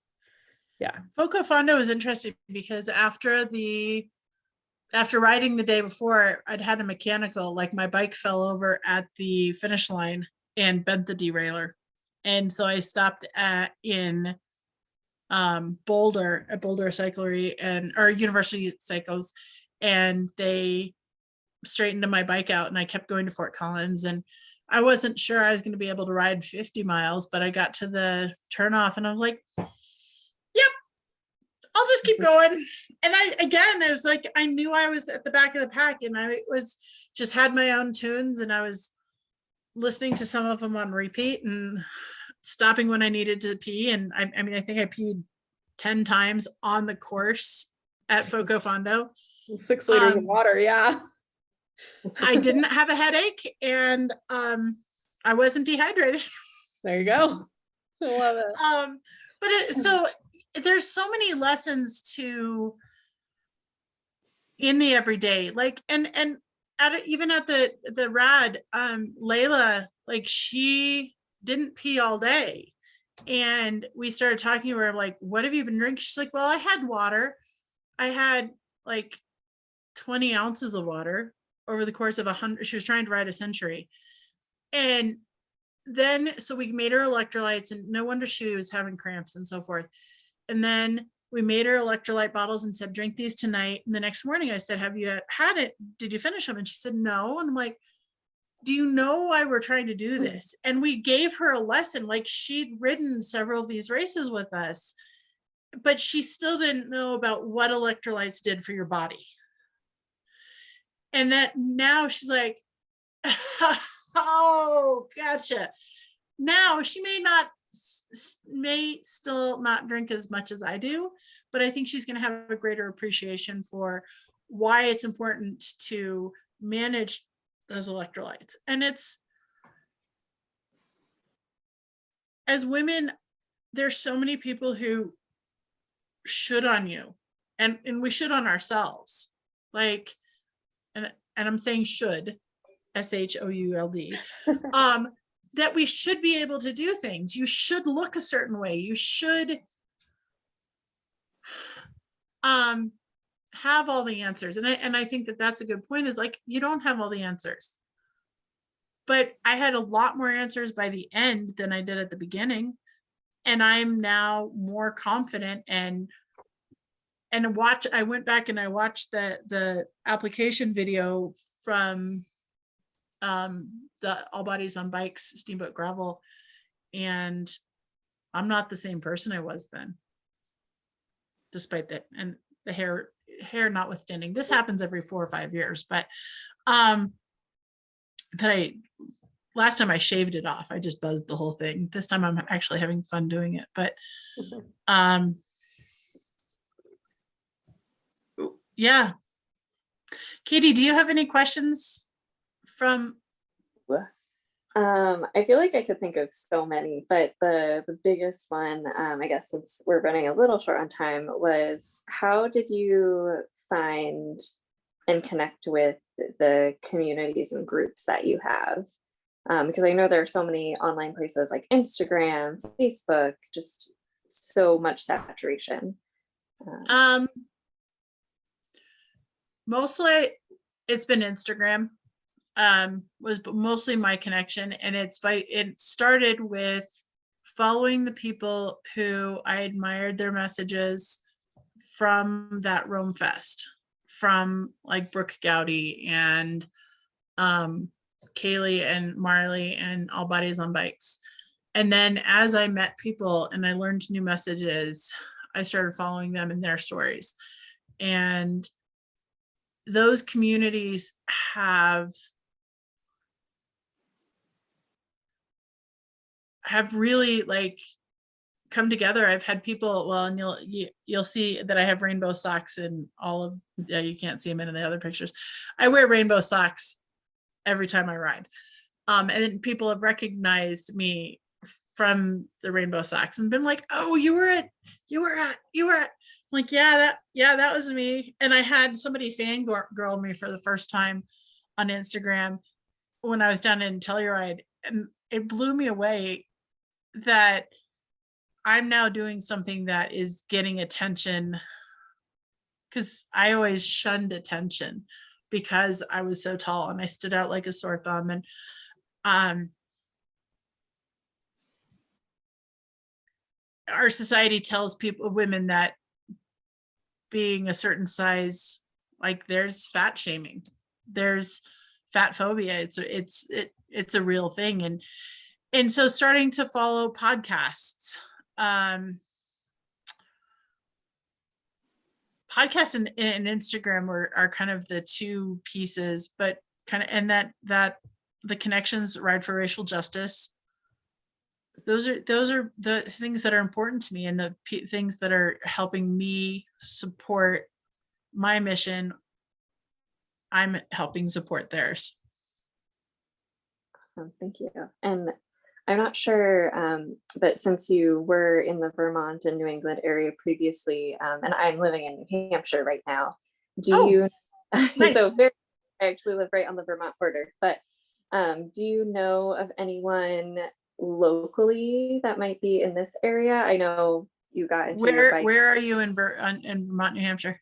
yeah. Foco Fondo was interesting because after riding the day before, I'd had a mechanical, like my bike fell over at the finish line and bent the derailleur. And so I stopped in Boulder at Boulder Cyclery or University Cycles, and they straightened my bike out, and I kept going to Fort Collins, and I wasn't sure I was going to be able to ride 50 miles, but I got to the turnoff and I was like, yep, I'll just keep going. And I was like, I knew I was at the back of the pack, and I was just had my own tunes, and I was listening to some of them on repeat and stopping when I needed to pee. And I mean, I think I peed 10 times on the course at Foco Fondo. 6 liters of water. Yeah. I didn't have a headache, and I wasn't dehydrated. There you go. I love it. But so there's so many lessons in the everyday, like, and even at the rad, Layla, like she didn't pee all day, and we started talking to her like, what have you been drinking? She's like, well, I had water. I had like 20 ounces of water over the course of 100. She was trying to ride a century. And then, so we made her electrolytes, and no wonder she was having cramps and so forth. And then we made her electrolyte bottles and said, drink these tonight. And the next morning I said, have you had it? Did you finish them? And she said, no. And I'm like, do you know why we're trying to do this? And we gave her a lesson. Like, she'd ridden several of these races with us, but she still didn't know about what electrolytes did for your body. And that now she's like, oh, gotcha. Now she may still not drink as much as I do, but I think she's going to have a greater appreciation for why it's important to manage those electrolytes. And it's, as women, there's so many people who should on you, and we should on ourselves. Like, and I'm saying should, SHOULD, that we should be able to do things. You should look a certain way. You should have all the answers. And I think that that's a good point, is like, you don't have all the answers. But I had a lot more answers by the end than I did at the beginning. And I'm now more confident and I went back and I watched the application video from the All Bodies on Bikes Steamboat Gravel, and I'm not the same person I was then, despite that. And the hair notwithstanding. This happens every 4 or 5 years, but last time I shaved it off. I just buzzed the whole thing. This time I'm actually having fun doing it. But yeah. Katie, do you have any questions from? I feel like I could think of so many, but the biggest one, I guess, since we're running a little short on time, was how did you find and connect with the communities and groups that you have? Because I know there are so many online places like Instagram, Facebook, just so much saturation. Mostly it's been Instagram. Was mostly my connection, and it started with following the people who I admired their messages from that Rome Fest, from like Brooke Gowdy and Kaylee and Marley and All Bodies on Bikes. And then as I met people and I learned new messages, I started following them in their stories. And those communities have really like come together. I've had people, well, and you'll see that I have rainbow socks in all of, you can't see them in the other pictures. I wear rainbow socks every time I ride. And then people have recognized me from the rainbow socks and been like, oh, you were at, I'm like, yeah, that was me. And I had somebody fangirl me for the first time on Instagram when I was down in Telluride, and it blew me away that I'm now doing something that is getting attention, because I always shunned attention because I was so tall and I stood out like a sore thumb. And our society tells people, women, that being a certain size, like there's fat shaming, there's fat phobia. It's a real thing. And so starting to follow podcasts, podcasts and Instagram are kind of the two pieces, but kind of, and that the connections, Ride for Racial Justice, those are the things that are important to me, and the things that are helping me support my mission. I'm helping support theirs. Awesome, thank you. And I'm not sure, but since you were in the Vermont and New England area previously, and I'm living in New Hampshire right now, you, nice. so I actually live right on the Vermont border, but do you know of anyone locally that might be in this area? I know you got into your bike. Where are you in Vermont, New Hampshire?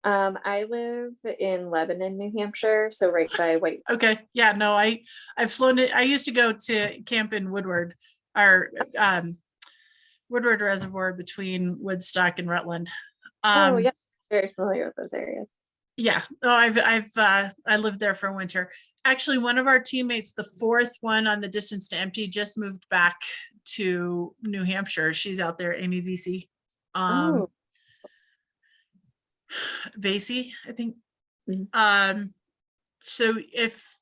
I live in Lebanon, New Hampshire, so right by White. Okay, yeah, no, I've flown it. I used to go to camp in Woodward, our Woodward Reservoir between Woodstock and Rutland. Oh yeah, very familiar with those areas. Yeah, I lived there for a winter. Actually, one of our teammates, the fourth one on the Distance to Empty, just moved back to New Hampshire. She's out there, Amy Vesey. Vasey, I think. Mm-hmm. So if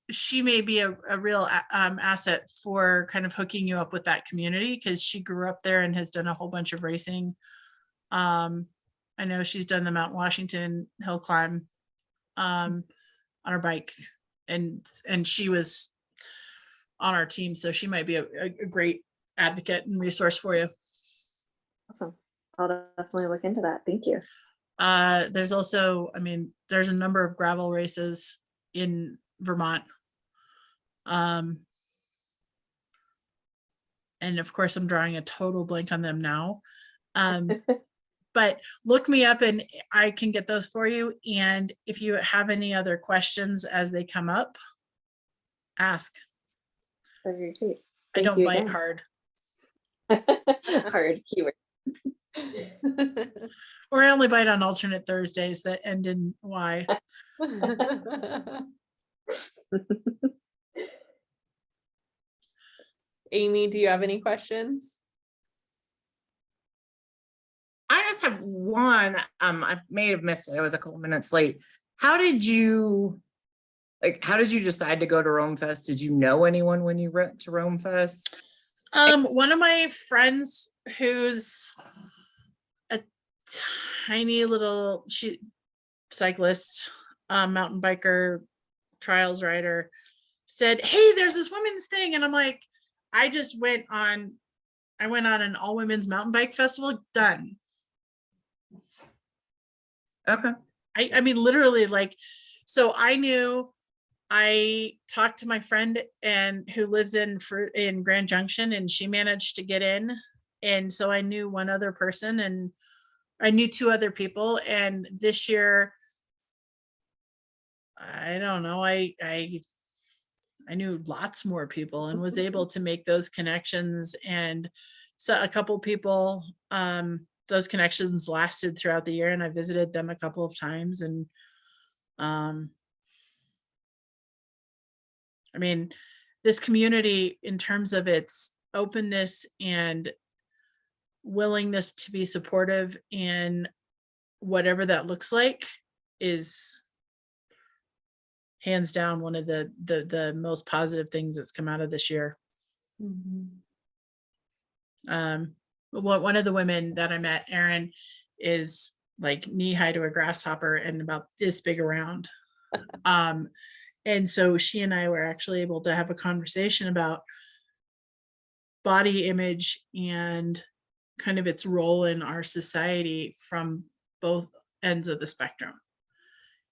she may be a real asset for kind of hooking you up with that community, because she grew up there and has done a whole bunch of racing. I know she's done the Mount Washington hill climb on her bike, and she was on our team, so she might be a great advocate and resource for you. Awesome. I'll definitely look into that. Thank you. There's also, I mean, there's a number of gravel races in Vermont. And of course, I'm drawing a total blank on them now. But look me up and I can get those for you. And if you have any other questions as they come up, ask. I don't bite hard. Hard keyword. Or I only bite on alternate Thursdays that end in Y. Amy, do you have any questions? I just have one. I may have missed it. I was a couple minutes late. How did you decide to go to Rome Fest? Did you know anyone when you went to Rome Fest? One of my friends who's a tiny little cyclist, mountain biker, trials rider, said, hey, there's this women's thing. And I'm like, I went on an all women's mountain bike festival. Done. Okay. I mean, literally, like, so I talked to my friend who lives in Grand Junction, and she managed to get in. And so I knew one other person, and I knew two other people. And this year, I don't know, I knew lots more people and was able to make those connections. And so a couple people, those connections lasted throughout the year, and I visited them a couple of times. And I mean, this community, in terms of its openness and willingness to be supportive in whatever that looks like is hands down one of the most positive things that's come out of this year. One of the women that I met, Erin, is like knee high to a grasshopper and about this big around. And so she and I were actually able to have a conversation about body image and kind of its role in our society from both ends of the spectrum,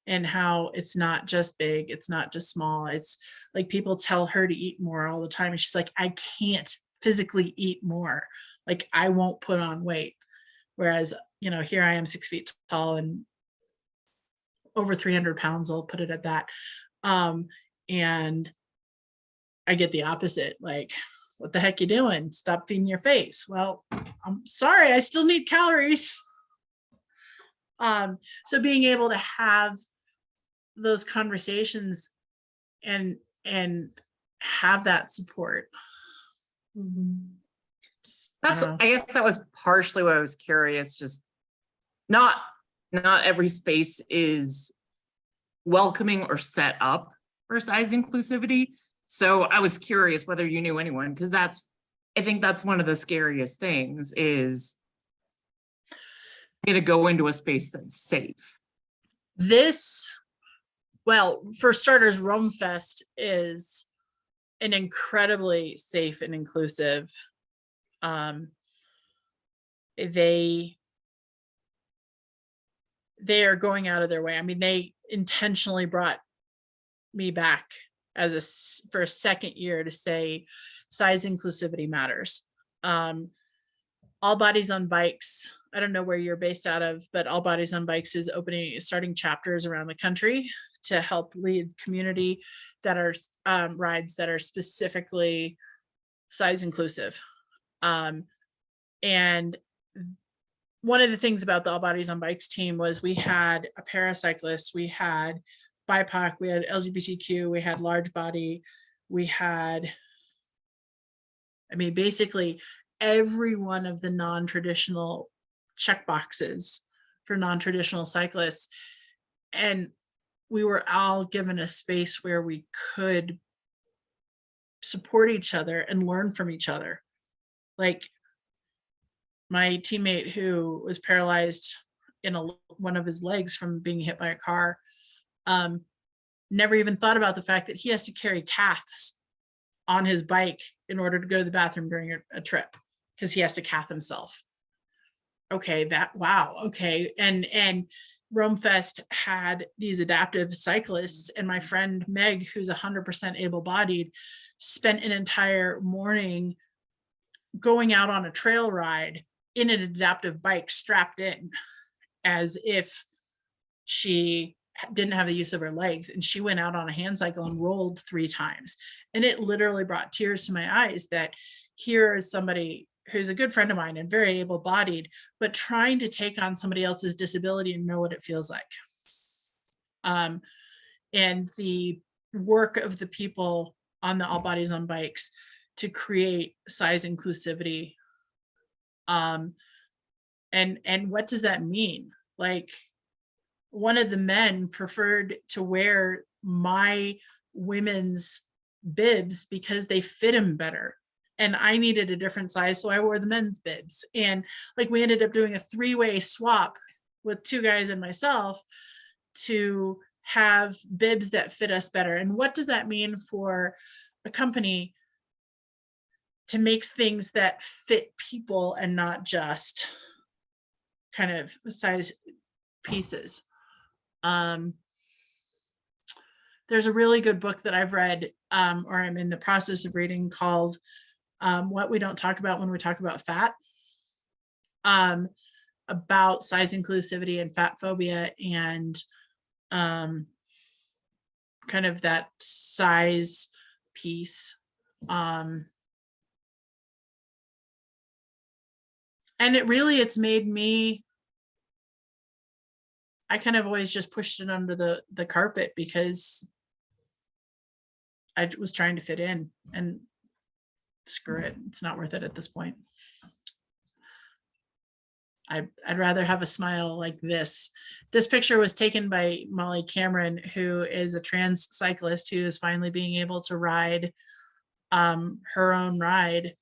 and how it's not just big, it's not just small. It's like people tell her to eat more all the time, and she's like, I can't physically eat more, like I won't put on weight. Whereas, you know, here I am 6 feet tall and over 300 pounds, I'll put it at that. And I get the opposite, like, what the heck you doing? Stop feeding your face. Well, I'm sorry, I still need calories. So being able to have those conversations and have that support. I guess that was partially what I was curious. Just not every space is welcoming or set up for size inclusivity. So I was curious whether you knew anyone, because I think that's one of the scariest things is to go into a space that's safe. Well, for starters, Rome Fest is an incredibly safe and inclusive. They are going out of their way. I mean, they intentionally brought me back for a second year to say size inclusivity matters. All Bodies on Bikes, I don't know where you're based out of, but All Bodies on Bikes is starting chapters around the country to help lead community that are rides that are specifically size inclusive. And one of the things about the All Bodies on Bikes team was we had a paracyclist, we had BIPOC, we had LGBTQ, we had large body, we had, I mean, basically every one of the non-traditional checkboxes for non-traditional cyclists. And we were all given a space where we could support each other and learn from each other. Like my teammate who was paralyzed in one of his legs from being hit by a car, never even thought about the fact that he has to carry caths on his bike in order to go to the bathroom during a trip because he has to cath himself. Okay, wow. Okay. And Rome Fest had these adaptive cyclists, and my friend Meg, who's 100% able-bodied, spent an entire morning going out on a trail ride in an adaptive bike strapped in as if she didn't have the use of her legs. And she went out on a hand cycle and rolled 3 times. And it literally brought tears to my eyes that here is somebody who's a good friend of mine and very able-bodied, but trying to take on somebody else's disability and know what it feels like. And the work of the people on the All Bodies on Bikes to create size inclusivity. And what does that mean? Like, one of the men preferred to wear my women's bibs because they fit him better. And I needed a different size, so I wore the men's bibs. And like, we ended up doing a 3-way swap with 2 guys and myself to have bibs that fit us better. And what does that mean for a company to make things that fit people and not just kind of size pieces? There's a really good book that I've read, or I'm in the process of reading, called What We Don't Talk About When We Talk About Fat, about size inclusivity and fat phobia, and kind of that size piece. And it's made me, I kind of always just pushed it under the carpet because I was trying to fit in. And screw it. It's not worth it at this point. I'd rather have a smile like this. This picture was taken by Molly Cameron, who is a trans cyclist who is finally being able to ride her own ride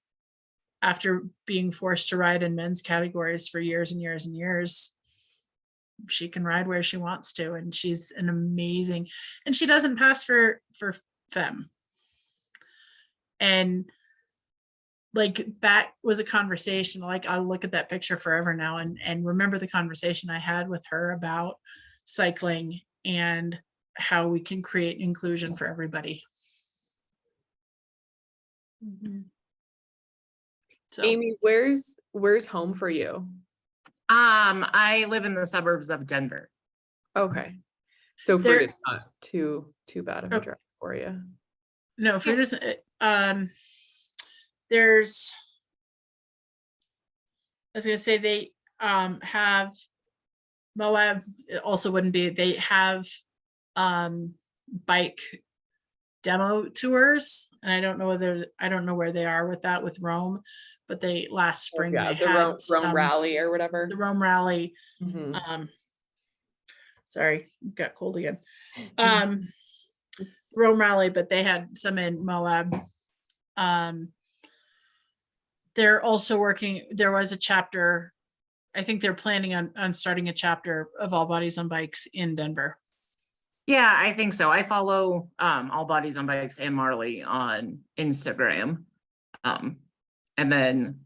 after being forced to ride in men's categories for years and years and years. She can ride where she wants to, and she's an amazing, and she doesn't pass for femme. And like, that was a conversation, like, I'll look at that picture forever now and remember the conversation I had with her about cycling and how we can create inclusion for everybody. So, Amy, where's home for you? I live in the suburbs of Denver. Okay. So There- Fruit is not too bad of a drive for you. no, Fruit is, there's, I was gonna say they have Moab, it also wouldn't be, they have bike demo tours, and I don't know where they are with that with Rome, but they last spring Yeah, they the had Rome some- rally or whatever. the Rome rally. Mhm. Sorry, got cold again. Rome rally, but they had some in Moab. They're also working, there was a chapter, I think they're planning on starting a chapter of All Bodies on Bikes in Denver. Yeah, I think so. I follow All Bodies on Bikes and Marley on Instagram. And then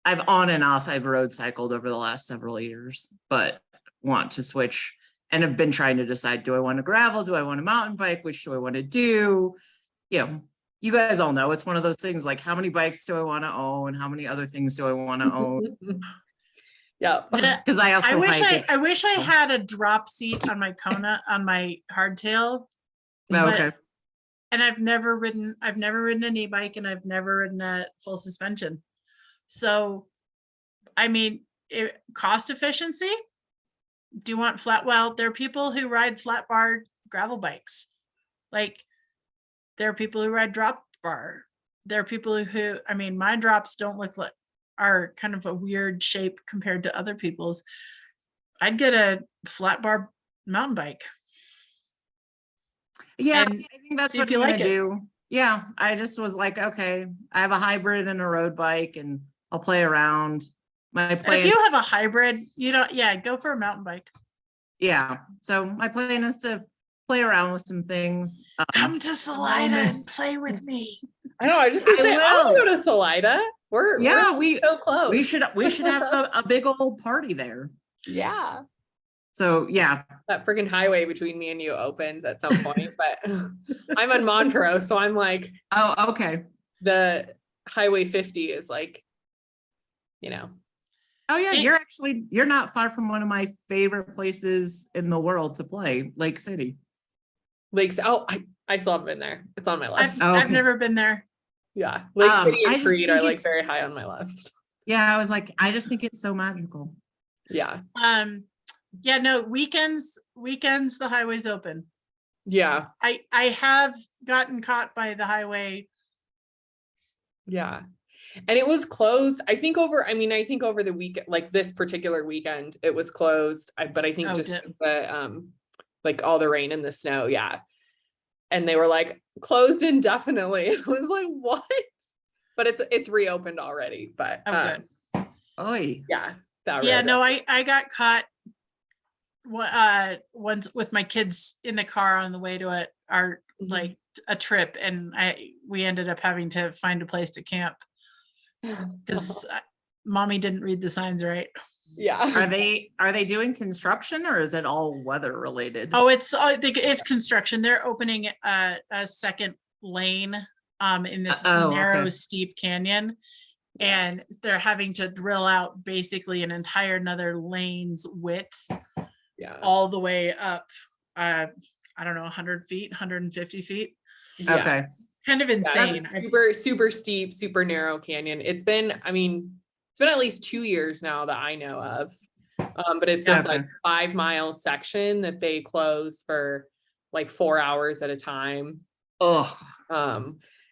I've on and off, I've road cycled over the last several years, but want to switch and have been trying to decide, do I want to gravel? Do I want a mountain bike? Which do I want to do? You know, you guys all know it's one of those things, like, how many bikes do I want to own? How many other things do I want to own? Yeah. Because I also I wish I had a drop seat on my Kona on my hardtail. Oh, okay. And I've never ridden an e-bike, and I've never ridden a full suspension. So, I mean, cost efficiency. Do you want flat? Well, there are people who ride flat bar gravel bikes. Like, there are people who ride drop bar. There are people who, I mean, my drops don't look like, are kind of a weird shape compared to other people's. I'd get a flat bar mountain bike. Yeah, And I think that's see what if you I'm like gonna it. do. Yeah, I just was like, okay, I have a hybrid and a road bike, and I'll play around. My plan, If you have a hybrid, you don't, yeah, go for a mountain bike. yeah. So my plan is to play around with some things. Come to Salida and play with me. I know. I was just gonna I say I want to will. go to Salida. We're we so close. we should have a big old party there. Yeah. So yeah, That freaking highway between me and you opens at some point, but I'm on Montrose, so I'm like, oh, okay. the Highway 50 is like, you know. Oh yeah, It- you're not far from one of my favorite places in the world to play, Lake City. Lakes. Oh, I still haven't been there. It's on my list. Oh, I've okay. never been there. Yeah. Lake City I and just Creed think are like it's- very high on my list. Yeah, I was like, I just think it's so magical. Yeah. Yeah, no, weekends, the highway's open. Yeah. I have gotten caught by the highway. Yeah. And it was closed. I think over the weekend, like this particular weekend, it was closed. But I think Oh, just did- the like all the rain and the snow. Yeah. And they were like closed indefinitely. It was like, what? But it's reopened already. But Oh, good. Oy. yeah. That Yeah, road. no, I got caught once with my kids in the car on the way to our Mhm. like a trip, and we ended up having to find a place to camp because mommy didn't read the signs right. Yeah. Are they doing construction, or is it all weather related? Oh, it's construction. They're opening a second lane in this Oh, narrow, okay. steep canyon. And they're having to drill out basically an entire another lane's width Yeah. all the way up. I don't know, 100 feet, 150 feet. Yeah. Okay. Kind of Yeah, insane. super steep, super narrow canyon. It's been at least 2 years now that I know of. But it's this like Okay. 5-mile section that they close for like 4 hours at a time. Oh,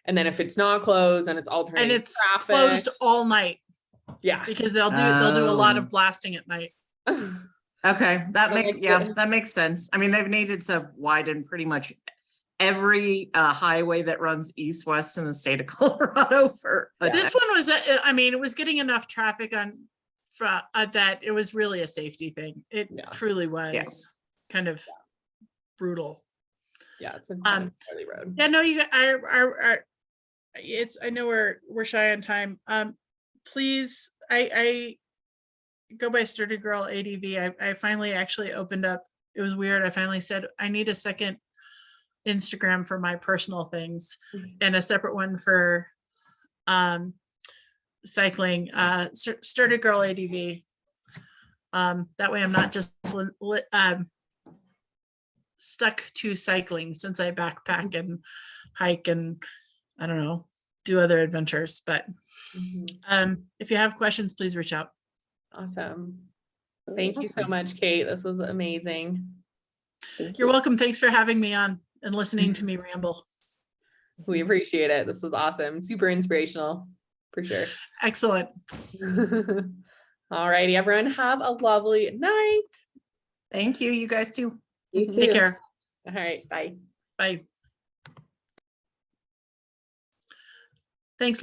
And then if it's not closed and it's And alternating it's traffic, closed all night yeah. because they'll do a lot Oh. of blasting at night. Okay, that I makes, like yeah, the- that makes sense. I mean, they've needed to widen pretty much every highway that runs east-west in the state of Colorado for a This one was, I mean, it was getting enough traffic on that it was really a safety thing. It Yeah. truly was kind of brutal. Yeah, it's a kind Um, of gnarly road. Yeah, no, you it's, I know we're shy on time. Please, I go by Sturdy Girl ADV. I finally actually opened up. It was weird. I finally said, I need a second Instagram for my personal things and a separate one for cycling, Sturdy Girl ADV. That way I'm not just stuck to cycling, since I backpack and hike and I don't know, do other adventures. But if you have questions, please reach out. Awesome. Thank you so much, Kate. This was amazing. You're welcome. Thanks for having me on and listening to me ramble. We appreciate it. This was awesome. Super inspirational, for sure. Excellent. All righty, everyone. Have a lovely night. Thank you, you guys too. You Take too. care. All right. Bye. Bye.